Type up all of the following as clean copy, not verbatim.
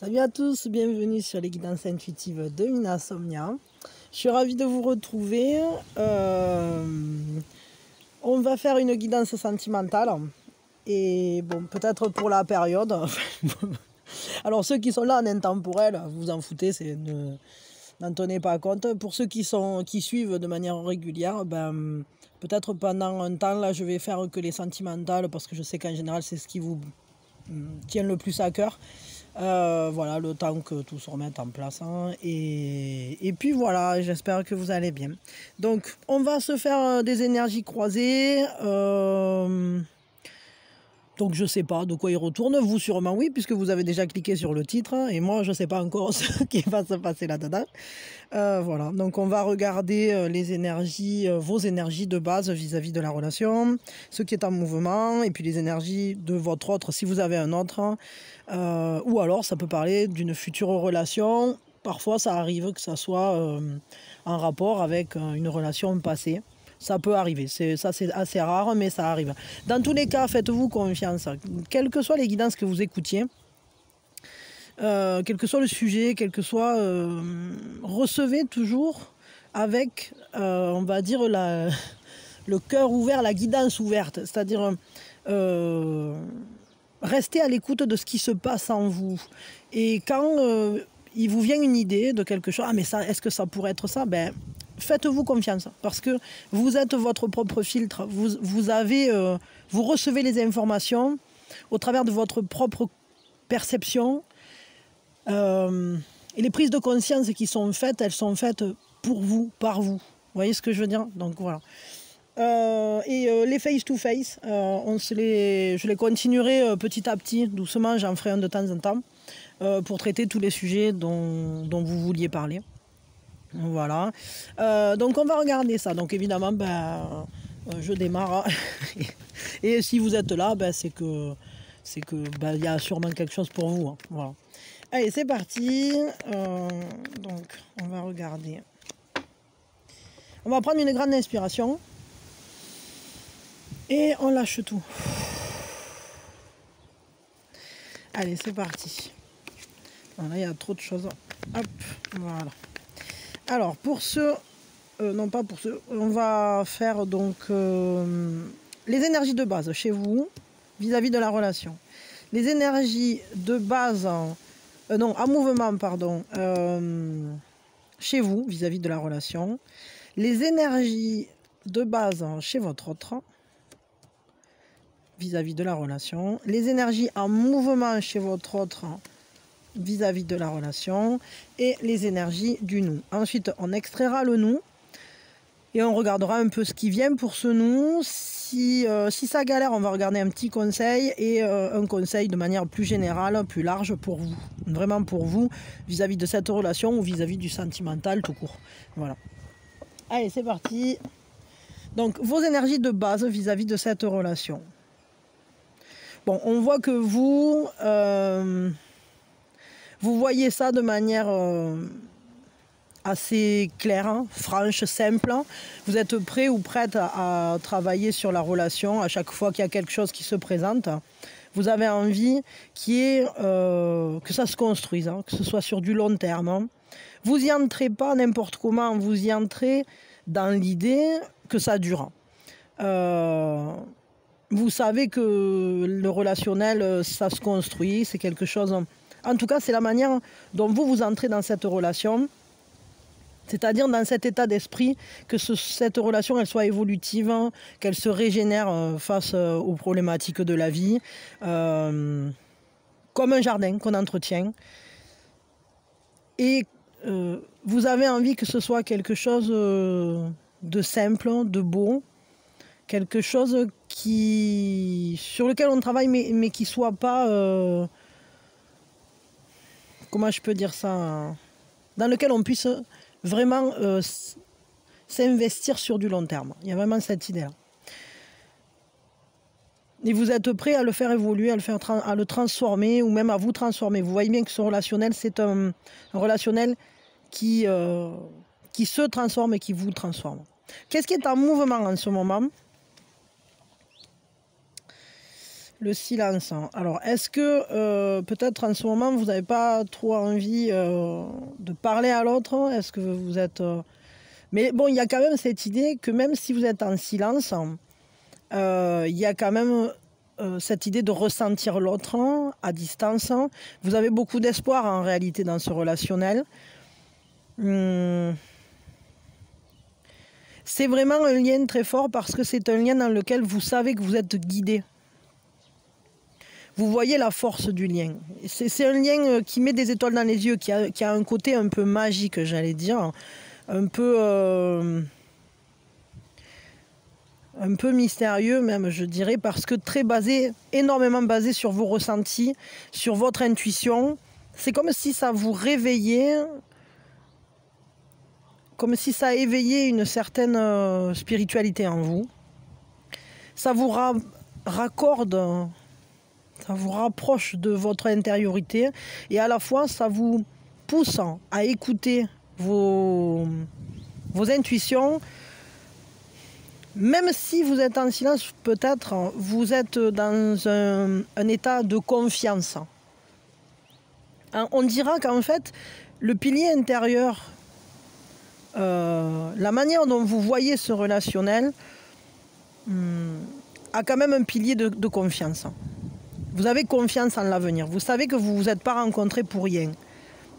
Salut à tous, bienvenue sur les guidances intuitives de Minasomnia. Je suis ravie de vous retrouver. On va faire une guidance sentimentale. Et bon, peut-être pour la période. Alors ceux qui sont là en intemporel, vous en foutez, n'en tenez pas compte. Pour ceux qui suivent de manière régulière, peut-être pendant un temps, là, je vais faire que les sentimentales parce que je sais qu'en général, c'est ce qui vous tient le plus à cœur. Voilà, le temps que tout se remette en place. Hein. Et puis voilà, j'espère que vous allez bien. Donc, on va se faire des énergies croisées. Donc, je ne sais pas de quoi il retourne. Vous, sûrement, oui, puisque vous avez déjà cliqué sur le titre. Et moi, je ne sais pas encore ce qui va se passer là-dedans. Voilà, donc on va regarder les énergies, vos énergies de base vis-à-vis de la relation, ce qui est en mouvement, et puis les énergies de votre autre, si vous avez un autre. Ou alors, ça peut parler d'une future relation. Parfois, ça arrive que ça soit en rapport avec une relation passée. Ça peut arriver, ça c'est assez rare, mais ça arrive. Dans tous les cas, faites-vous confiance. Quelles que soient les guidances que vous écoutiez, quel que soit le sujet, quel que soit... recevez toujours avec, on va dire, le cœur ouvert, la guidance ouverte. C'est-à-dire, restez à l'écoute de ce qui se passe en vous. Et quand il vous vient une idée de quelque chose, ah mais ça, est-ce que ça pourrait être ça? Faites-vous confiance, parce que vous êtes votre propre filtre. Vous recevez les informations au travers de votre propre perception. Et les prises de conscience qui sont faites, elles sont faites pour vous, par vous. Vous voyez ce que je veux dire? Donc voilà. Les face-to-face, je les continuerai petit à petit, doucement, j'en ferai un de temps en temps, pour traiter tous les sujets dont vous vouliez parler. Voilà. Donc on va regarder ça. Donc évidemment, je démarre. Et si vous êtes là, c'est que y a sûrement quelque chose pour vous. Hein. Voilà. Allez, c'est parti. Donc, on va regarder. On va prendre une grande inspiration. Et on lâche tout. Allez, c'est parti. Bon, là, il y a trop de choses. Hop, voilà. Alors, pour ceux... non, pas pour ceux... On va faire donc les énergies de base chez vous, vis-à-vis de la relation. Les énergies de base... en mouvement, pardon, chez vous, vis-à-vis de la relation. Les énergies de base chez votre autre, vis-à-vis de la relation. Les énergies en mouvement chez votre autre, vis-à-vis de la relation. Et les énergies du nous. Ensuite, on extraira le nous. Et on regardera un peu ce qui vient pour ce nous. Si ça galère, on va regarder un petit conseil et un conseil de manière plus générale, plus large pour vous. Vraiment pour vous, vis-à-vis de cette relation ou vis-à-vis du sentimental tout court. Voilà. Allez, c'est parti. Donc, vos énergies de base vis-à-vis de cette relation. Bon, on voit que vous voyez ça de manière... assez claire, hein, franche, simple. Vous êtes prêt ou prête à travailler sur la relation à chaque fois qu'il y a quelque chose qui se présente. Vous avez envie que ça se construise, hein, que ce soit sur du long terme. Hein. Vous y entrez pas n'importe comment, vous y entrez dans l'idée que ça dure. Vous savez que le relationnel, ça se construit, c'est quelque chose... En tout cas, c'est la manière dont vous entrez dans cette relation. C'est-à-dire dans cet état d'esprit que cette relation elle soit évolutive, hein, qu'elle se régénère face aux problématiques de la vie, comme un jardin qu'on entretient. Et vous avez envie que ce soit quelque chose de simple, de beau, quelque chose sur lequel on travaille mais qui ne soit pas... comment je peux dire ça? Dans lequel on puisse... vraiment s'investir sur du long terme. Il y a vraiment cette idée-là. Et vous êtes prêt à le faire évoluer, à le transformer ou même à vous transformer. Vous voyez bien que ce relationnel, c'est un relationnel qui se transforme et qui vous transforme. Qu'est-ce qui est en mouvement en ce moment? Le silence. Alors, est-ce que peut-être en ce moment, vous n'avez pas trop envie de parler à l'autre? Est-ce que vous êtes... Mais bon, il y a quand même cette idée que même si vous êtes en silence, il y a quand même cette idée de ressentir l'autre à distance. Vous avez beaucoup d'espoir en réalité dans ce relationnel. C'est vraiment un lien très fort parce que c'est un lien dans lequel vous savez que vous êtes guidé. Vous voyez la force du lien. C'est un lien qui met des étoiles dans les yeux, qui a un côté un peu magique, j'allais dire. Un peu mystérieux même, je dirais, parce que énormément basé sur vos ressentis, sur votre intuition. C'est comme si ça vous réveillait, comme si ça éveillait une certaine spiritualité en vous. Ça vous raccorde, ça vous rapproche de votre intériorité et à la fois ça vous pousse à écouter vos intuitions. Même si vous êtes en silence, peut-être vous êtes dans un état de confiance. On dira qu'en fait, le pilier intérieur, la manière dont vous voyez ce relationnel, a quand même un pilier de confiance. Vous avez confiance en l'avenir. Vous savez que vous ne vous êtes pas rencontrés pour rien.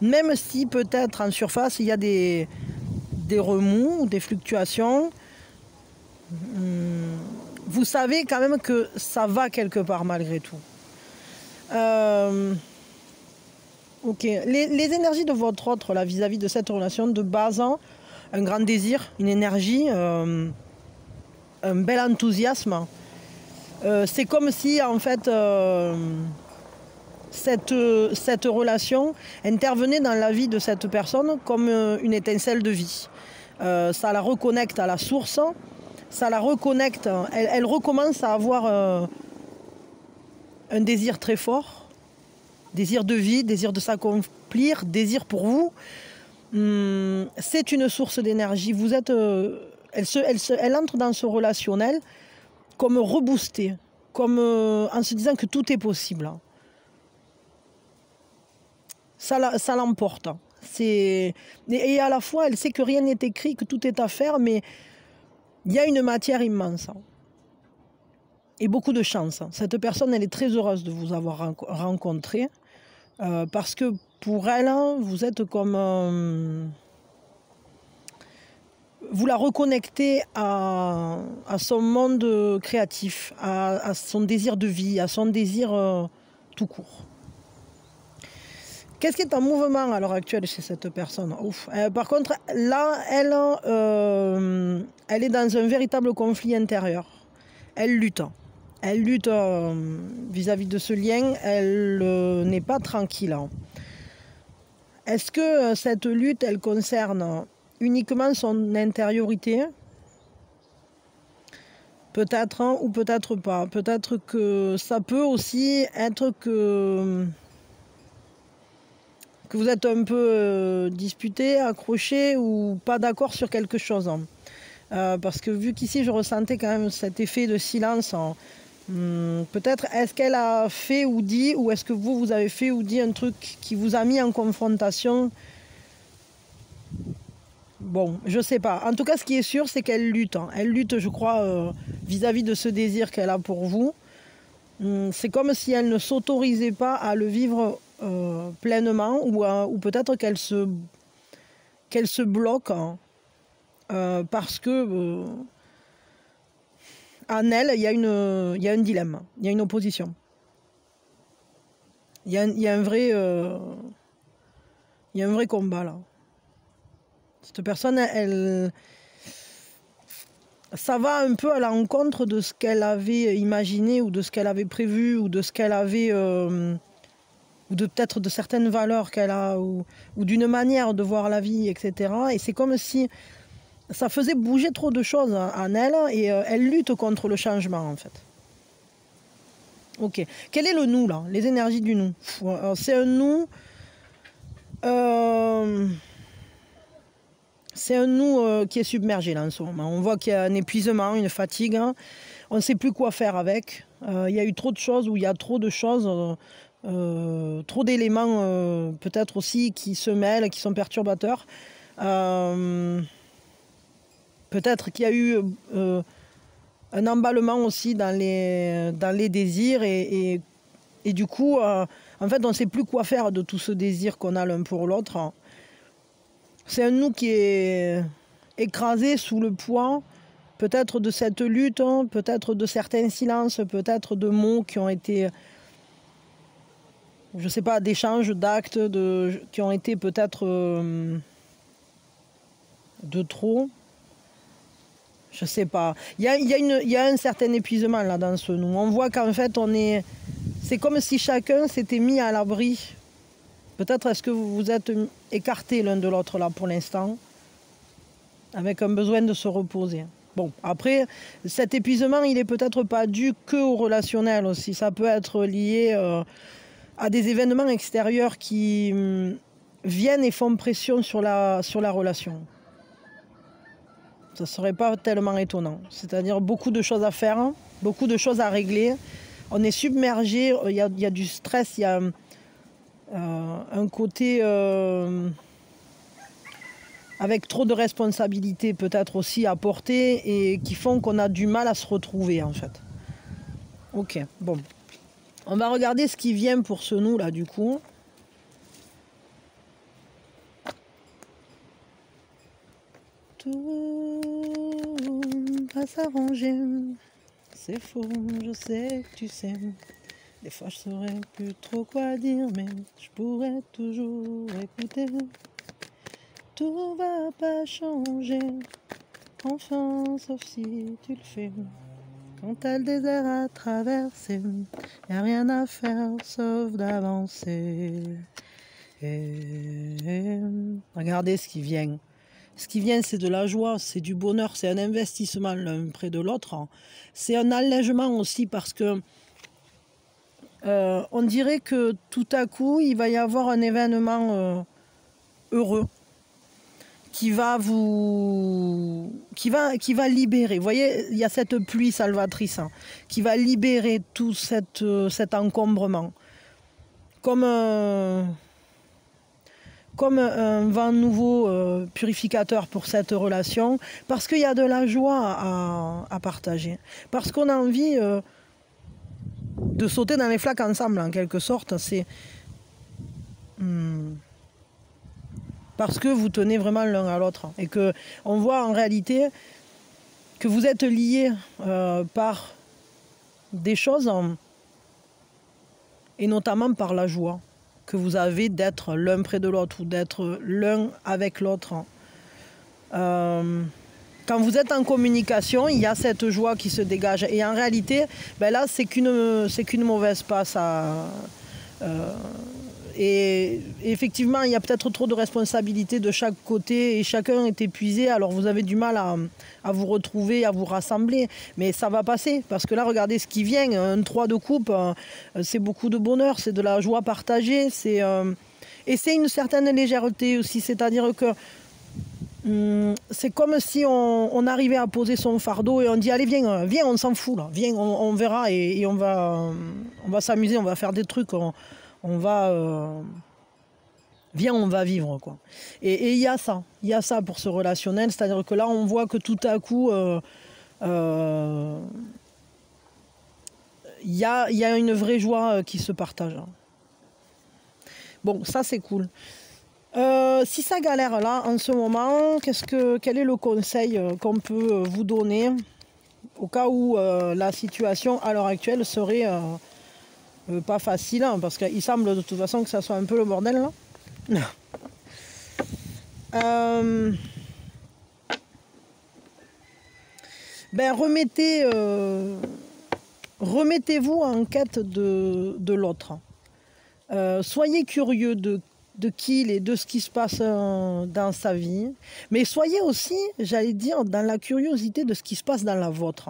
Même si peut-être en surface, il y a des remous, des fluctuations, vous savez quand même que ça va quelque part malgré tout. Ok. Les énergies de votre autre là, vis-à-vis de cette relation, de base, un grand désir, une énergie, un bel enthousiasme. C'est comme si en fait cette relation intervenait dans la vie de cette personne comme une étincelle de vie. Ça la reconnecte à la source, ça la reconnecte, elle recommence à avoir un désir très fort, désir de vie, désir de s'accomplir, désir pour vous. C'est une source d'énergie. Vous êtes, elle entre dans ce relationnel comme reboostée, comme en se disant que tout est possible. Ça l'emporte. Et à la fois, elle sait que rien n'est écrit, que tout est à faire, mais il y a une matière immense. Et beaucoup de chance. Cette personne, elle est très heureuse de vous avoir rencontré, parce que pour elle, vous êtes comme... vous la reconnectez à son monde créatif, à son désir de vie, à son désir tout court. Qu'est-ce qui est en mouvement à l'heure actuelle chez cette personne? Par contre, là, elle est dans un véritable conflit intérieur. Elle lutte. Elle lutte vis-à-vis de ce lien. Elle n'est pas tranquille. Est-ce que cette lutte, elle concerne uniquement son intériorité? Peut-être ou peut-être pas. Peut-être que ça peut aussi être que vous êtes un peu disputé, accroché ou pas d'accord sur quelque chose. Parce que vu qu'ici je ressentais quand même cet effet de silence, peut-être est-ce qu'elle a fait ou dit, ou est-ce que vous avez fait ou dit un truc qui vous a mis en confrontation? Bon, je sais pas. En tout cas, ce qui est sûr, c'est qu'elle lutte. Elle lutte, je crois, vis-à-vis de ce désir qu'elle a pour vous. C'est comme si elle ne s'autorisait pas à le vivre pleinement, ou peut-être qu'elle se bloque parce que en elle, il y a un dilemme, il y a une opposition. Il y a un vrai combat là. Cette personne, ça va un peu à l'encontre de ce qu'elle avait imaginé, ou de ce qu'elle avait prévu, ou de ce qu'elle avait... ou peut-être de certaines valeurs qu'elle a, ou d'une manière de voir la vie, etc. Et c'est comme si ça faisait bouger trop de choses en elle, et elle lutte contre le changement, en fait. Ok. Quel est le nous, là? Les énergies du nous. C'est un nous... c'est un nous qui est submergé, là, en ce moment. On voit qu'il y a un épuisement, une fatigue. on ne sait plus quoi faire avec. Il y a eu trop de choses, ou il y a trop de choses, trop d'éléments peut-être aussi qui se mêlent, qui sont perturbateurs. Peut-être qu'il y a eu un emballement aussi dans les désirs et du coup, en fait, on ne sait plus quoi faire de tout ce désir qu'on a l'un pour l'autre. C'est un nous qui est écrasé sous le poids, peut-être de cette lutte, peut-être de certains silences, peut-être de mots qui ont été, je ne sais pas, d'échanges, d'actes, qui ont été peut-être de trop. Je ne sais pas. Il y a un certain épuisement là dans ce nous. On voit qu'en fait, c'est comme si chacun s'était mis à l'abri. Peut-être est-ce que vous vous êtes écartés l'un de l'autre là pour l'instant, avec un besoin de se reposer. Bon, après, cet épuisement, il n'est peut-être pas dû que au relationnel aussi. Ça peut être lié à des événements extérieurs qui viennent et font pression sur la relation. Ça ne serait pas tellement étonnant. C'est-à-dire beaucoup de choses à faire, beaucoup de choses à régler. On est submergé, il y a du stress, il y a un côté avec trop de responsabilités peut-être aussi à porter et qui font qu'on a du mal à se retrouver en fait. Ok, bon. On va regarder ce qui vient pour ce nous là du coup. Tout va s'arranger. C'est faux, je sais que tu sais. Des fois je saurais plus trop quoi dire, mais je pourrais toujours écouter. Tout va pas changer, enfin, sauf si tu le fais. Quand t'as le désert à traverser, y a rien à faire sauf d'avancer. Regardez ce qui vient. Ce qui vient, c'est de la joie, c'est du bonheur, c'est un investissement l'un près de l'autre. C'est un allègement aussi parce que on dirait que tout à coup, il va y avoir un événement heureux qui va libérer. Vous voyez, il y a cette pluie salvatrice qui va libérer tout cet encombrement. Comme un vent nouveau purificateur pour cette relation, parce qu'il y a de la joie à partager. Parce qu'on a envie de sauter dans les flaques ensemble, en quelque sorte. C'est parce que vous tenez vraiment l'un à l'autre. Et qu'on voit en réalité que vous êtes liés par des choses, et notamment par la joie que vous avez d'être l'un près de l'autre ou d'être l'un avec l'autre. Quand vous êtes en communication, il y a cette joie qui se dégage. Et en réalité, ben là, c'est qu'une mauvaise passe. Et effectivement, il y a peut-être trop de responsabilités de chaque côté et chacun est épuisé. Alors vous avez du mal à vous retrouver, à vous rassembler. Mais ça va passer. Parce que là, regardez ce qui vient. Un 3 de coupe, c'est beaucoup de bonheur, c'est de la joie partagée. Et c'est une certaine légèreté aussi. C'est-à-dire que c'est comme si on arrivait à poser son fardeau et on dit allez viens on s'en fout là, viens on verra et on va s'amuser, on va faire des trucs, on va vivre quoi. Et il y a ça pour ce relationnel, c'est-à-dire que là on voit que tout à coup il y a une vraie joie qui se partage. Bon, ça c'est cool. Si ça galère là en ce moment, quel est le conseil qu'on peut vous donner au cas où la situation à l'heure actuelle serait pas facile, hein, parce qu'il semble de toute façon que ça soit un peu le bordel là. Ben remettez-vous en quête de l'autre. Soyez curieux de qui il est, de ce qui se passe dans sa vie. Mais soyez aussi, j'allais dire, dans la curiosité de ce qui se passe dans la vôtre.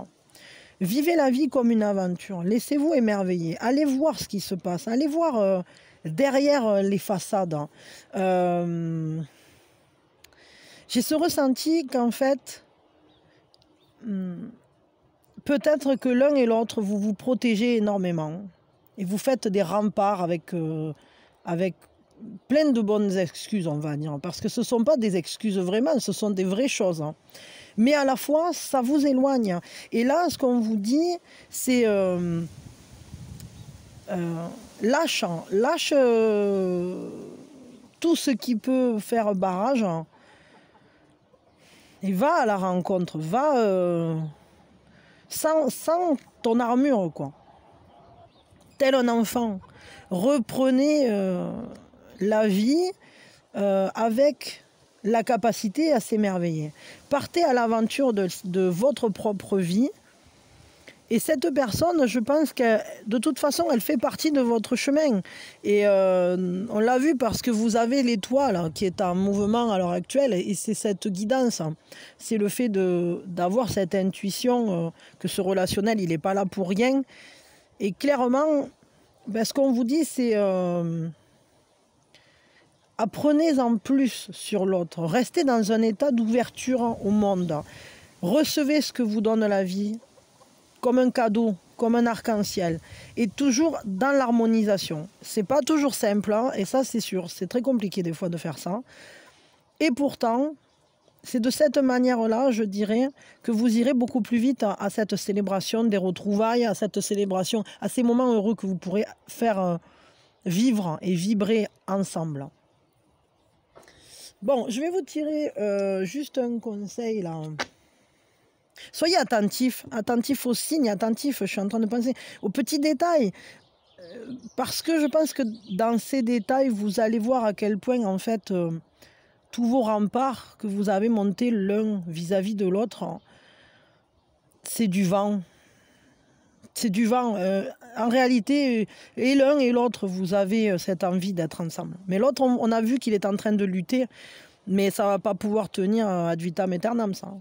Vivez la vie comme une aventure. Laissez-vous émerveiller. Allez voir ce qui se passe. Allez voir derrière les façades. J'ai ce ressenti qu'en fait, peut-être que l'un et l'autre, vous vous protégez énormément. Et vous faites des remparts avec plein de bonnes excuses, on va dire. Parce que ce ne sont pas des excuses vraiment, ce sont des vraies choses. Hein. Mais à la fois, ça vous éloigne. Et là, ce qu'on vous dit, c'est lâche tout ce qui peut faire barrage et va à la rencontre, va sans ton armure, quoi. Tel un enfant, reprenez la vie avec la capacité à s'émerveiller. Partez à l'aventure de votre propre vie. Et cette personne, je pense que de toute façon, elle fait partie de votre chemin. Et on l'a vu parce que vous avez l'étoile qui est en mouvement à l'heure actuelle. Et c'est cette guidance. C'est le fait d'avoir cette intuition que ce relationnel, il n'est pas là pour rien. Et clairement, ce qu'on vous dit, c'est apprenez en plus sur l'autre. Restez dans un état d'ouverture au monde. Recevez ce que vous donne la vie comme un cadeau, comme un arc-en-ciel. Et toujours dans l'harmonisation. C'est pas toujours simple, hein, et ça c'est sûr. C'est très compliqué des fois de faire ça. Et pourtant, c'est de cette manière-là, je dirais, que vous irez beaucoup plus vite à cette célébration des retrouvailles, à cette célébration, à ces moments heureux que vous pourrez faire vivre et vibrer ensemble. Bon, je vais vous tirer juste un conseil là. Soyez attentifs aux signes, attentifs, je suis en train de penser aux petits détails. Parce que je pense que dans ces détails, vous allez voir à quel point, en fait, tous vos remparts que vous avez montés l'un vis-à-vis de l'autre, c'est du vent. C'est du vent. En réalité, et l'un et l'autre, vous avez cette envie d'être ensemble. Mais l'autre, on a vu qu'il est en train de lutter, mais ça ne va pas pouvoir tenir ad vitam aeternam, ça.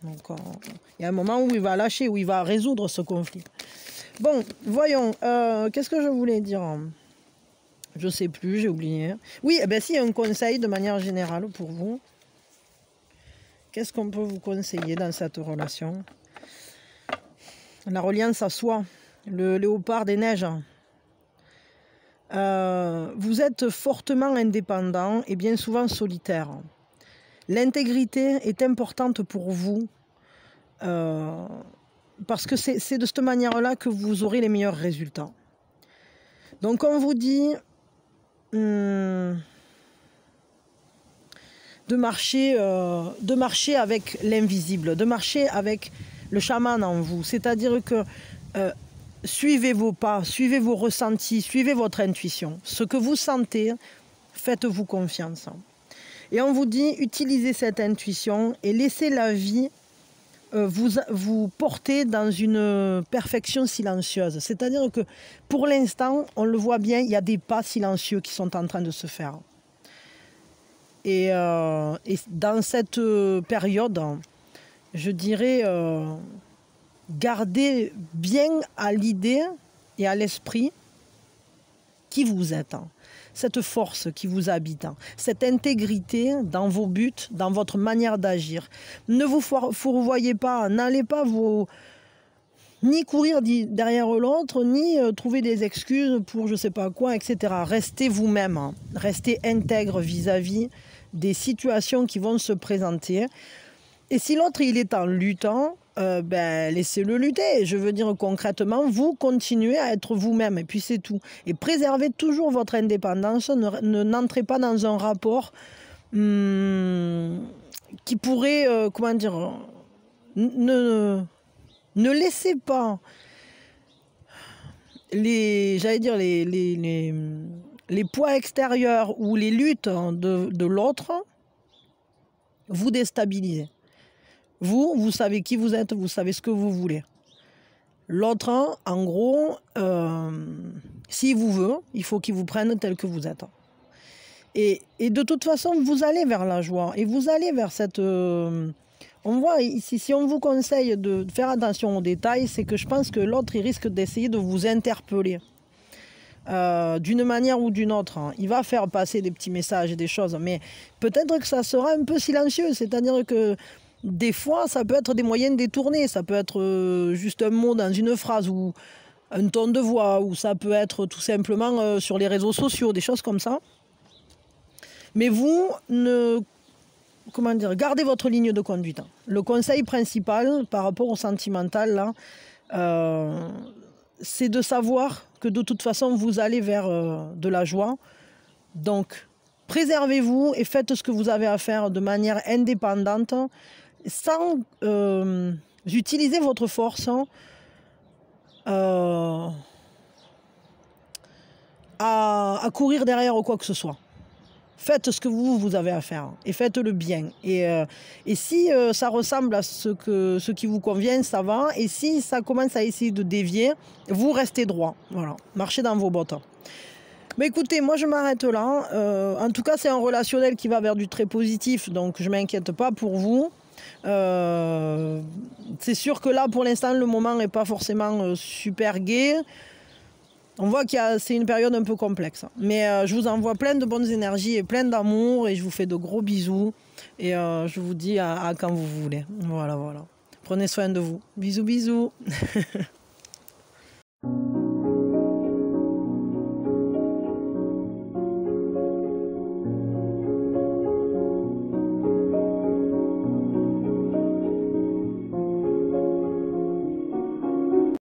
Donc, il y a un moment où il va lâcher, où il va résoudre ce conflit. Bon, voyons. Qu'est-ce que je voulais dire ? Je ne sais plus, j'ai oublié. Oui, eh bien, si, un conseil de manière générale pour vous. Qu'est-ce qu'on peut vous conseiller dans cette relation ? La reliance à soi, le léopard des neiges. Vous êtes fortement indépendant et bien souvent solitaire. L'intégrité est importante pour vous parce que c'est de cette manière-là que vous aurez les meilleurs résultats. Donc on vous dit de marcher avec l'invisible, de marcher avec le chaman en vous. C'est-à-dire que suivez vos pas, suivez vos ressentis, suivez votre intuition. Ce que vous sentez, faites-vous confiance. Et on vous dit, utilisez cette intuition et laissez la vie vous porter dans une perfection silencieuse. C'est-à-dire que pour l'instant, on le voit bien, il y a des pas silencieux qui sont en train de se faire. Et dans cette période, je dirais, gardez bien à l'idée et à l'esprit qui vous êtes. Cette force qui vous habite, cette intégrité dans vos buts, dans votre manière d'agir. Ne vous fourvoyez pas, n'allez pas ni courir derrière l'autre, ni trouver des excuses pour je ne sais pas quoi, etc. Restez vous-même, restez intègre vis-à-vis des situations qui vont se présenter. Et si l'autre il est en luttant, laissez-le lutter. Je veux dire concrètement, vous continuez à être vous-même et puis c'est tout. Et préservez toujours votre indépendance. N'entrez pas dans un rapport qui pourrait, ne laissez pas les poids extérieurs ou les luttes de l'autre vous déstabiliser. Vous savez qui vous êtes, vous savez ce que vous voulez. L'autre, en gros, s'il vous veut, il faut qu'il vous prenne tel que vous êtes. Et de toute façon, vous allez vers la joie. Et vous allez vers cette... on voit ici, si on vous conseille de faire attention aux détails, c'est que je pense que l'autre, il risque d'essayer de vous interpeller. D'une manière ou d'une autre. Il va faire passer des petits messages et des choses. Mais peut-être que ça sera un peu silencieux. C'est-à-dire que des fois, ça peut être des moyens détournés. Ça peut être juste un mot dans une phrase ou un ton de voix, ou ça peut être tout simplement sur les réseaux sociaux, des choses comme ça. Mais vous, gardez votre ligne de conduite. Le conseil principal par rapport au sentimental, là, c'est de savoir que de toute façon, vous allez vers de la joie. Donc, préservez-vous et faites ce que vous avez à faire de manière indépendante, sans utiliser votre force à courir derrière quoi que ce soit. Faites ce que vous avez à faire et faites-le bien. Et si ça ressemble à ce qui vous convient, ça va. Et si ça commence à essayer de dévier, vous restez droit. Voilà, marchez dans vos bottes. Mais écoutez, moi je m'arrête là. En tout cas, c'est un relationnel qui va vers du très positif, donc je ne m'inquiète pas pour vous. C'est sûr que là, pour l'instant, le moment n'est pas forcément super gai. On voit que c'est une période un peu complexe. Mais je vous envoie plein de bonnes énergies et plein d'amour. Et je vous fais de gros bisous. Et je vous dis à quand vous voulez. Voilà, voilà. Prenez soin de vous. Bisous, bisous.